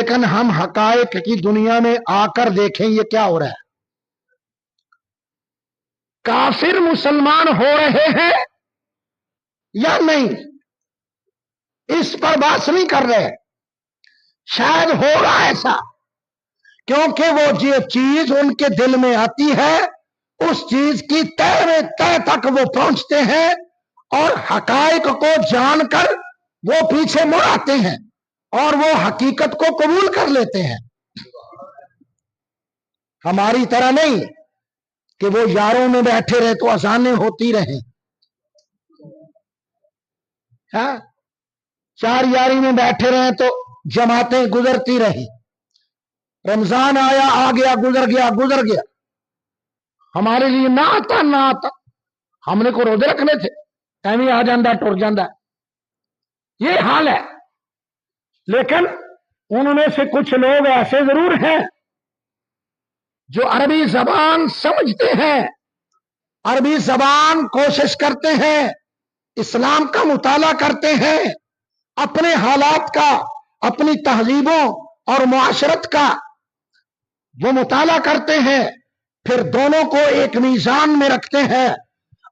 لیکن ہم حقائق کی دنیا میں آ کر دیکھیں یہ کیا ہو رہا ہے. کافر مسلمان ہو رہے ہیں یا نہیں اس پر بات نہیں کر رہے. شاید ہوگا ایسا، کیونکہ وہ جو چیز ان کے دل میں آتی ہے اس چیز کی تہ تک وہ پہنچتے ہیں اور حقائق کو جان کر وہ پیچھے مڑ آتے ہیں اور وہ حقیقت کو قبول کر لیتے ہیں. ہماری طرح نہیں کہ وہ یاروں میں بیٹھے رہے تو اذانیں ہوتی رہیں. ہاں، چار یاری میں بیٹھے رہے تو جماعتیں گزرتی رہی. رمضان آیا آ گیا گزر گیا گزر گیا. ہمارے لیے نہ آتا نہ آتا، ہم نے کو روزے رکھنے تھے ایویں آ جاندہ ٹر جاندہ. یہ حال ہے. لیکن ان میں سے کچھ لوگ ایسے ضرور ہیں جو عربی زبان سمجھتے ہیں، عربی زبان کوشش کرتے ہیں، اسلام کا مطالعہ کرتے ہیں، اپنے حالات کا، اپنی تہذیبوں اور معاشرت کا وہ مطالعہ کرتے ہیں، پھر دونوں کو ایک میزان میں رکھتے ہیں،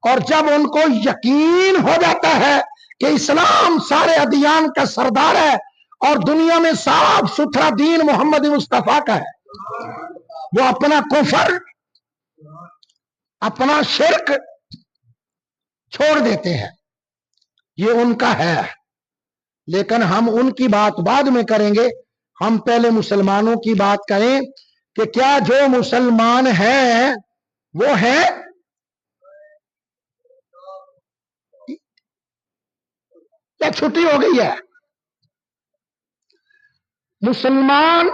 اور جب ان کو یقین ہو جاتا ہے کہ اسلام سارے ادیان کا سردار ہے اور دنیا میں صاف ستھرا دین محمد مصطفیٰ کا ہے، وہ اپنا کفر، اپنا شرک چھوڑ دیتے ہیں. یہ ان کا ہے. لیکن ہم ان کی بات بعد میں کریں گے. ہم پہلے مسلمانوں کی بات کریں کہ کیا جو مسلمان ہیں وہ ہیں یا چھٹی ہو گئی ہے؟ مسلمان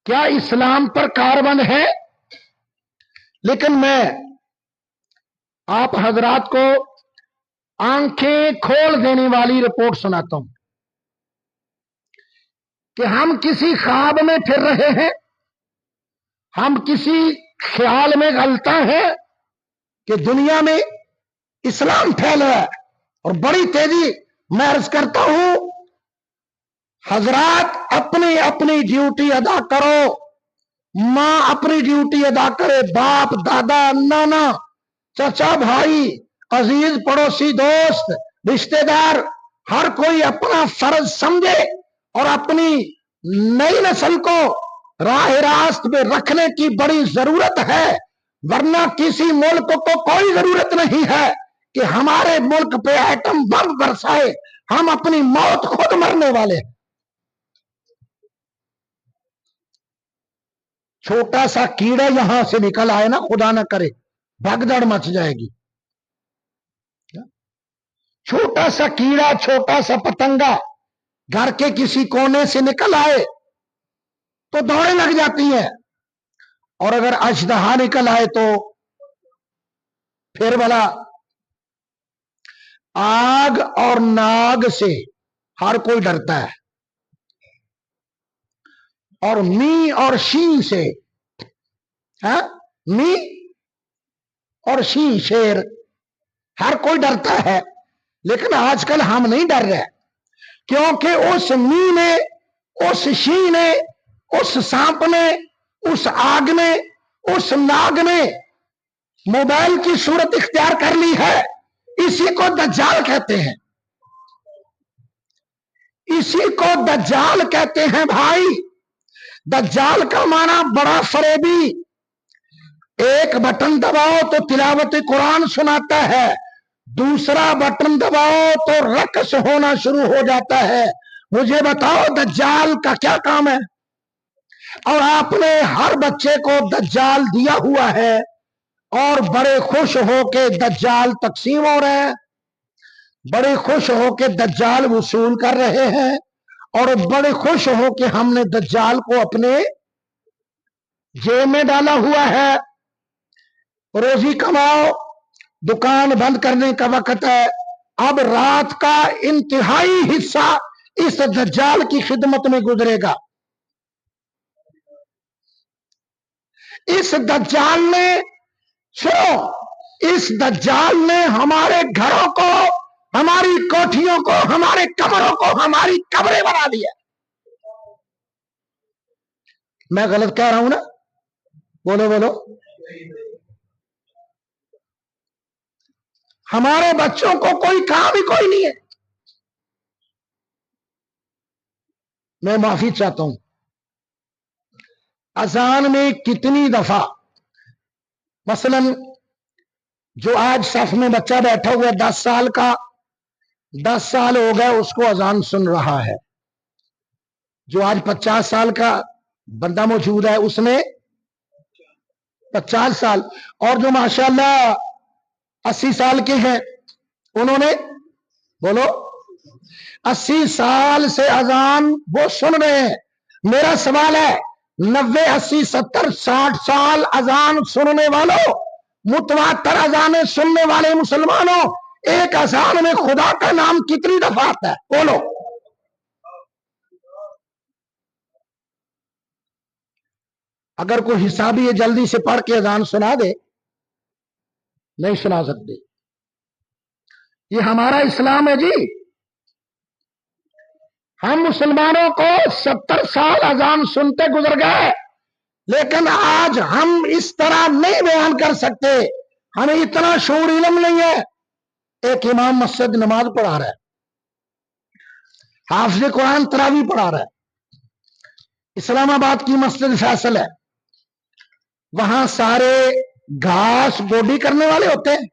کیا اسلام پر کاربند ہے؟ لیکن میں آپ حضرات کو آنکھیں کھول دینے والی رپورٹ سناتا ہوں کہ ہم کسی خواب میں پھر رہے ہیں، ہم کسی خیال میں غلطاں ہیں کہ دنیا میں اسلام پھیل رہا ہے اور بڑی تیزی. میں عرض کرتا ہوں حضرات اپنی اپنی ڈیوٹی ادا کرو. ماں اپنی ڈیوٹی ادا کرے، باپ دادا نانا چچا بھائی عزیز پڑوسی دوست رشتہ دار ہر کوئی اپنا فرض سمجھے اور اپنی نئی نسل کو راہ راست میں رکھنے کی بڑی ضرورت ہے. ورنہ کسی ملک کو کوئی ضرورت نہیں ہے کہ ہمارے ملک پہ ایٹم بم برسائے. ہم اپنی موت خود مرنے والے ہیں. چھوٹا سا کیڑا یہاں سے نکل آئے نا، خدا نہ کرے بھگدڑ مچ جائے گی. چھوٹا سا کیڑا، چھوٹا سا پتنگا گھر کے کسی کونے سے نکل آئے تو دوڑیں لگ جاتی ہیں، اور اگر اژدہا نکل آئے تو پھر بلا. آگ اور ناگ سے ہر کوئی ڈرتا ہے، اور می اور شین سے، می اور شین شیر، ہر کوئی ڈرتا ہے. لیکن آج کل ہم نہیں ڈر رہے، کیونکہ اس می نے، اس شین نے، اس سانپ نے، اس آگ نے، اس ناگ نے موبائل کی صورت اختیار کر لی ہے. اسی کو دجال کہتے ہیں، اسی کو دجال کہتے ہیں بھائی. دجال کا معنی بڑا فریبی. ایک بٹن دباؤ تو تلاوت قرآن سناتا ہے، دوسرا بٹن دباؤ تو رقص ہونا شروع ہو جاتا ہے. مجھے بتاؤ دجال کا کیا کام ہے؟ اور آپ نے ہر بچے کو دجال دیا ہوا ہے اور بڑے خوش ہو کے دجال تقسیم ہو رہے ہیں، بڑے خوش ہو کے دجال وصول کر رہے ہیں، اور بڑے خوش ہو کے ہم نے دجال کو اپنے جیب میں ڈالا ہوا ہے. روزی کماؤ، دکان بند کرنے کا وقت ہے. اب رات کا انتہائی حصہ اس دجال کی خدمت میں گزرے گا. اس دجال نے اس دجال نے ہمارے گھروں کو، ہماری کوٹھیوں کو، ہمارے کمروں کو ہماری قبریں بنا دیا. میں غلط کہہ رہا ہوں نا؟ بولو بولو. ہمارے بچوں کو کوئی کام ہی کوئی نہیں ہے. میں معافی چاہتا ہوں. اذان میں کتنی دفعہ مثلا جو آج صف میں بچہ بیٹھا ہوا ہے 10 سال کا، 10 سال ہو گئے اس کو اذان سن رہا ہے. جو آج 50 سال کا بندہ موجود ہے اس نے 50 سال، اور جو ماشاءاللہ 80 سال کے ہیں انہوں نے بولو 80 سال سے اذان وہ سن رہے ہیں. میرا سوال ہے 90 80 70 60 سال اذان سننے والوں، متواتر اذانیں سننے والے مسلمانوں، ایک اذان میں خدا کا نام کتنی دفعہ آتا ہے؟ بولو. اگر کوئی حسابی ہے جلدی سے پڑھ کے اذان سنا دے. نہیں سنا سکتے. یہ ہمارا اسلام ہے جی. ہم مسلمانوں کو 70 سال اذان سنتے گزر گئے، لیکن آج ہم اس طرح نہیں بیان کر سکتے. ہمیں اتنا شعور علم نہیں ہے. ایک امام مسجد نماز پڑھا رہا ہے، حافظ قرآن تراویح پڑھا رہا ہے. اسلام آباد کی مسجد فیصل ہے، وہاں سارے گھاس گوڈی کرنے والے ہوتے ہیں.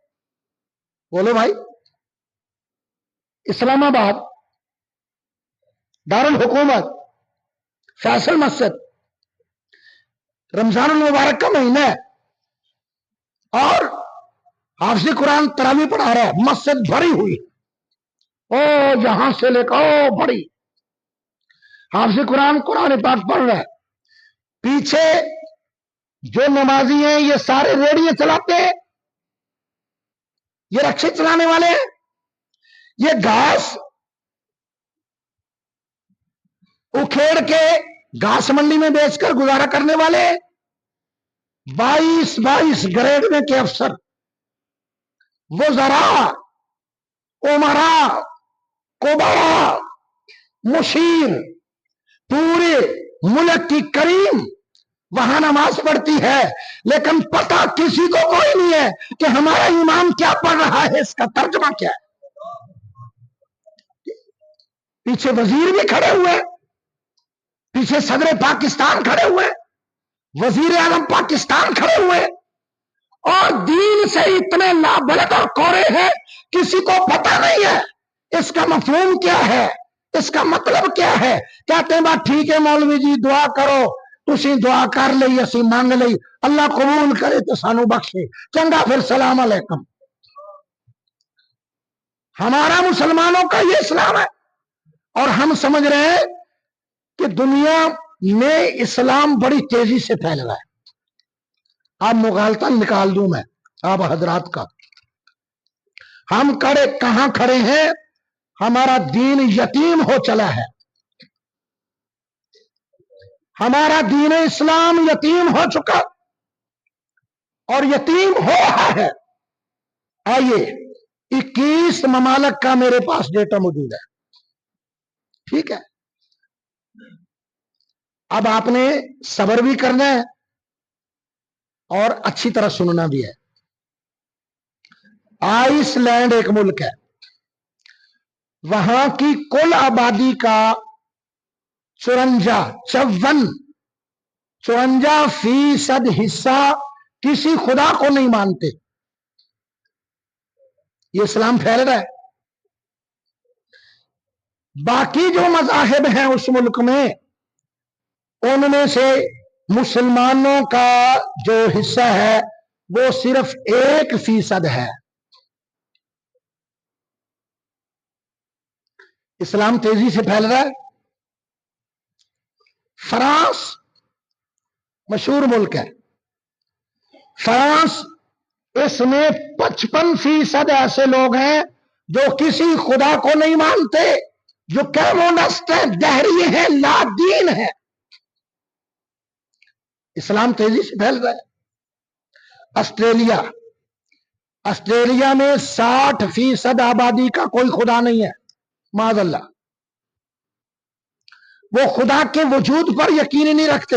بولو بھائی. اسلام آباد دارالحکومت فیصل مسجد، رمضان المبارک کا مہینہ ہے اور حافظ قرآن تراویح پڑھا رہا ہے. مسجد بھری ہوئی، او یہاں سے لے کر او بڑی. حافظ قرآن قرآن پاک پڑھ رہا ہے. پیچھے جو نمازی ہیں یہ سارے ریڑیاں چلاتے ہیں، یہ رکشے چلانے والے ہیں، یہ گھاس اکھیڑ کے گھاس منڈی میں بیچ کر گزارا کرنے والے 22 گریڈ میں کے افسر، وزراء، امراء، کبراء، مشیر، پورے ملک کی کریم وہاں نماز پڑھتی ہے، لیکن پتہ کسی کو کوئی نہیں ہے کہ ہمارا امام کیا پڑھ رہا ہے، اس کا ترجمہ کیا ہے. پیچھے وزیر بھی کھڑے ہوئے، پیچھے صدر پاکستان کھڑے ہوئے، وزیر اعظم پاکستان کھڑے ہوئے، اور دین سے اتنے لابلد اور کورے ہیں کسی کو پتہ نہیں ہے اس کا مفہوم کیا ہے، اس کا مطلب کیا ہے. کہتے ہیں بات ٹھیک ہے مولوی جی دعا کرو، تسی دعا کر لئی اسی مانگ لئی، اللہ قبول کرے تو سانو بخشے، چنگا پھر سلام علیکم. ہمارا مسلمانوں کا یہ اسلام ہے، اور ہم سمجھ رہے ہیں کہ دنیا میں اسلام بڑی تیزی سے پھیل رہا ہے. آپ مغالطہ نکال دوں میں آپ حضرات کا. ہم کہاں کھڑے ہیں؟ ہمارا دین یتیم ہو چلا ہے، ہمارا دین اسلام یتیم ہو چکا اور یتیم ہو رہا ہے. آئیے 21 ممالک کا میرے پاس ڈیٹا موجود ہے، ٹھیک ہے. اب آپ نے صبر بھی کرنا ہے اور اچھی طرح سننا بھی ہے. آئس لینڈ ایک ملک ہے، وہاں کی کل آبادی کا 54% حصہ کسی خدا کو نہیں مانتے. یہ اسلام پھیل رہا ہے. باقی جو مذاہب ہیں اس ملک میں، ان میں سے مسلمانوں کا جو حصہ ہے وہ صرف 1% ہے. اسلام تیزی سے پھیل رہا ہے. فرانس مشہور ملک ہے، فرانس، اس میں 55% ایسے لوگ ہیں جو کسی خدا کو نہیں مانتے، جو کیمونسٹ ہیں، دہری ہیں، لا دین ہیں. اسلام تیزی سے پھیل رہا ہے. آسٹریلیا میں 60% آبادی کا کوئی خدا نہیں ہے، معاذ اللہ. وہ خدا کے وجود پر یقین نہیں رکھتے.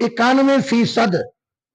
91%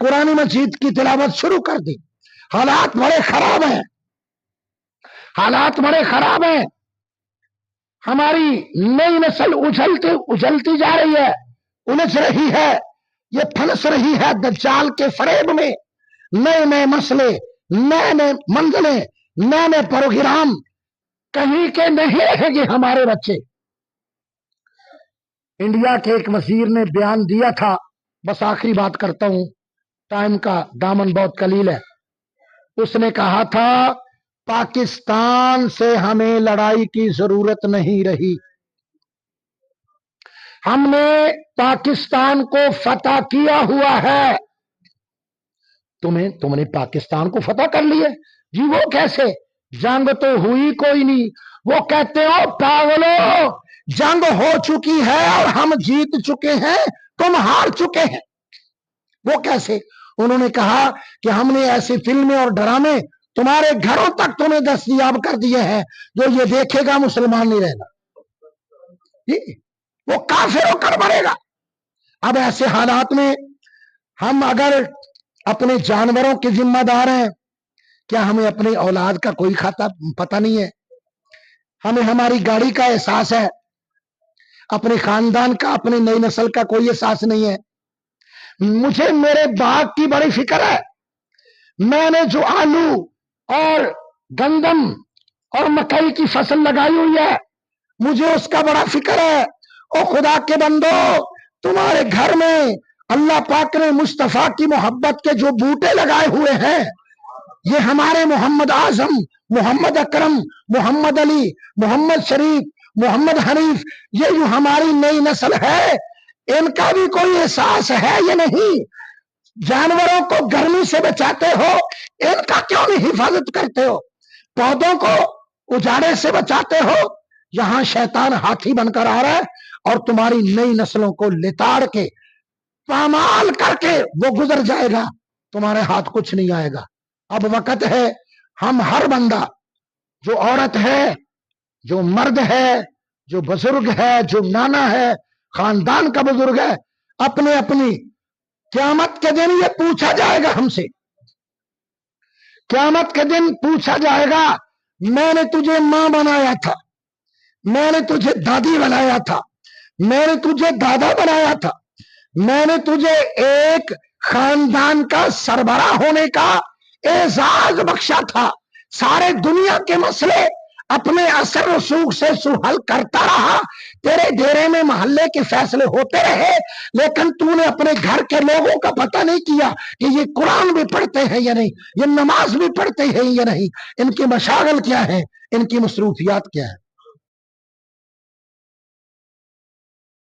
قرآن مجید کی تلاوت شروع کر دی. حالات بڑے خراب ہیں, حالات بڑے خراب ہیں. ہماری نئی نسل اچھلتی جا رہی ہے, الجھ رہی ہے, یہ پھنس رہی ہے دجال کے فریب میں. نئے نئے مسئلے, نئے نئے منزلیں, نئے نئے پروگرام, کہیں کے نہیں رہیں گے ہمارے بچے. انڈیا کے ایک وزیر نے بیان دیا تھا, بس آخری بات کرتا ہوں, ٹائم کا دامن بہت قلیل ہے. اس نے کہا تھا پاکستان سے ہمیں لڑائی کی ضرورت نہیں رہی, ہم نے پاکستان کو فتح کیا ہوا ہے. تم نے پاکستان کو فتح کر لیا؟ جی وہ کیسے؟ جنگ تو ہوئی کوئی نہیں. وہ کہتے ہو پاگلو, جنگ ہو چکی ہے اور ہم جیت چکے ہیں, تم ہار چکے ہیں. وہ کیسے؟ انہوں نے کہا کہ ہم نے ایسی فلمیں اور ڈرامے تمہارے گھروں تک تمہیں دستیاب کر دیے ہیں, جو یہ دیکھے گا مسلمان نہیں رہنا, وہ کافر ہو کر مرے گا. اب ایسے حالات میں ہم اگر اپنے جانوروں کے ذمہ دار ہیں, کیا ہمیں اپنی اولاد کا کوئی پتہ نہیں ہے؟ ہمیں ہماری گاڑی کا احساس ہے, اپنے خاندان کا, اپنی نئی نسل کا کوئی احساس نہیں ہے. مجھے میرے باغ کی بڑی فکر ہے. میں نے جو آلو اور گندم اور مکئی کی فصل لگائی ہوئی ہے, مجھے اس کا بڑا فکر ہے. او خدا کے بندو, تمہارے گھر میں اللہ پاک نے مصطفیٰ کی محبت کے جو بوٹے لگائے ہوئے ہیں, یہ ہمارے محمد اعظم, محمد اکرم, محمد علی, محمد شریف, محمد حنیف, یہ جو ہماری نئی نسل ہے, ان کا بھی کوئی احساس ہے یا نہیں؟ جانوروں کو گرمی سے بچاتے ہو, ان کا کیوں نہیں حفاظت کرتے ہو؟ پودوں کو اجاڑے سے بچاتے ہو. یہاں شیطان ہاتھی بن کر آ رہا ہے اور تمہاری نئی نسلوں کو لتاڑ کے پامال کر کے وہ گزر جائے گا, تمہارے ہاتھ کچھ نہیں آئے گا. اب وقت ہے ہم ہر بندہ, جو عورت ہے, جو مرد ہے, جو بزرگ ہے, جو نانا ہے, خاندان کا بزرگ ہے, اپنے اپنی قیامت کے دن یہ پوچھا جائے گا ہم سے. قیامت کے دن پوچھا جائے گا, میں نے تجھے ماں بنایا تھا, میں نے تجھے دادی بنایا تھا, میں نے تجھے دادا بنایا تھا, میں نے تجھے ایک خاندان کا سربراہ ہونے کا اعزاز بخشا تھا. سارے دنیا کے مسئلے اپنے اثر رسوخ سے حل کرتا رہا, تیرے ڈیرے میں محلے کے فیصلے ہوتے رہے, لیکن تو نے اپنے گھر کے لوگوں کا پتہ نہیں کیا کہ یہ قرآن بھی پڑھتے ہیں یا نہیں, یہ نماز بھی پڑھتے ہیں یا نہیں, ان کی مشاغل کیا ہے, ان کی مصروفیات کیا ہے.